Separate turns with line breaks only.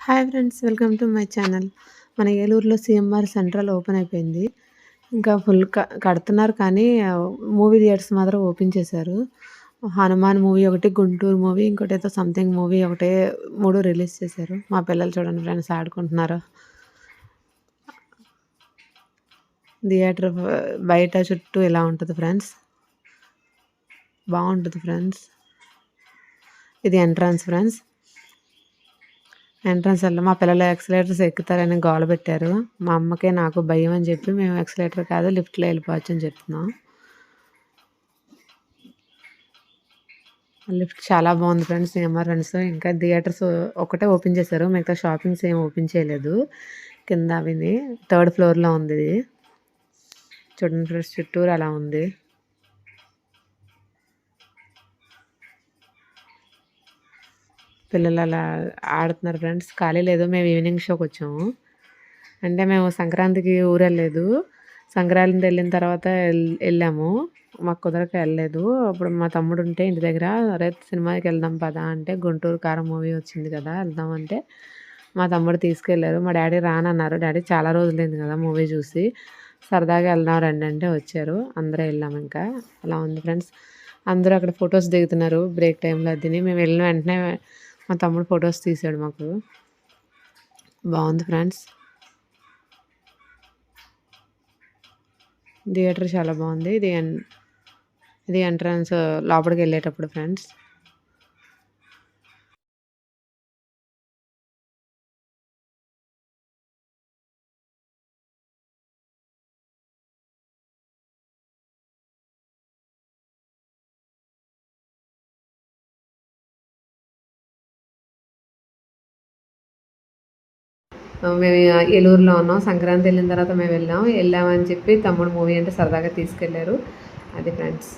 Hi friends, welcome to my channel. మన ఏలూరులో CMR central open అయిపోయింది. ఇంకా ఫుల్ కడుతున్నారు కానీ మూవీ థియేటర్స్ మాత్రం ఓపెన్ చేశారు. హనుమాన్ మూవీ ఒకటి, గుంటూరు మూవీ, ఇంకోటేదో సంథింగ్ మూవీ ఒకటే 3 రిలీజ్ చేశారు. మా పిల్లలు చూడండి ఫ్రెండ్స్ ఆడుకుంటున్నారు. థియేటర్ బయట చుట్టూ ఇలా ఉంటుంది ఫ్రెండ్స్. బాగుంటుంది ఫ్రెండ్స్. ఇది ఎంట్రన్స్ ఫ్రెండ్స్. ఎంట్రన్స్‌లో మా పిల్లలు ఎక్సలేటర్స్ ఎక్కుతారని గోల పెట్టారు. మా అమ్మకి నాకు భయం అని చెప్పి మేము ఎక్సలేటర్ కాదు లిఫ్ట్‌లో వెళ్ళిపోవచ్చు అని చెప్తున్నాం. లిఫ్ట్ చాలా బాగుంది ఫ్రెండ్స్. సీఎంఆర్ ఫ్రెండ్స్ ఇంకా థియేటర్స్ ఒకటే ఓపెన్ చేశారు. మిగతా షాపింగ్స్ ఏం ఓపెన్ చేయలేదు. కింద అవిని 3rd ఫ్లోర్‌లో ఉంది ఇది. చూడండి ఫ్రెండ్స్ చుట్టూరు అలా ఉంది. పిల్లలు అలా ఆడుతున్నారు ఫ్రెండ్స్. ఖాళీ లేదు. మేము ఈవినింగ్ షోకి వచ్చాము. అంటే మేము సంక్రాంతికి ఊరు వెళ్ళలేదు. సంక్రాంతి వెళ్ళిన తర్వాత వెళ్ళాము. మాకు కుదరక వెళ్ళలేదు. అప్పుడు మా తమ్ముడు ఉంటే ఇంటి దగ్గర, అరే సినిమాకి వెళ్దాం పదా అంటే, గుంటూరు కారం మూవీ వచ్చింది కదా వెళ్దాం అంటే మా తమ్ముడు తీసుకెళ్ళారు. మా డాడీ రానన్నారు. డాడీ చాలా రోజులైంది కదా మూవీ చూసి, సరదాగా వెళ్దాం రండి అంటే వచ్చారు. అందరూ వెళ్ళాము. ఇంకా అలా ఉంది ఫ్రెండ్స్. అందరూ అక్కడ ఫొటోస్ దిగుతున్నారు బ్రేక్ టైంలో. అదిని మేము వెళ్ళిన వెంటనే మా తమ్ముడు ఫొటోస్ తీసాడు మాకు. బాగుంది ఫ్రెండ్స్. థియేటర్ చాలా బాగుంది. ఇది ఎంట్రన్స్ లోపలికి వెళ్ళేటప్పుడు ఫ్రెండ్స్. మేము ఏలూరులో ఉన్నాం. సంక్రాంతి వెళ్ళిన తర్వాత మేము వెళ్ళామని చెప్పి తమ్ముడు మూవీ అంటే సరదాగా తీసుకెళ్ళారు. అది ఫ్రెండ్స్.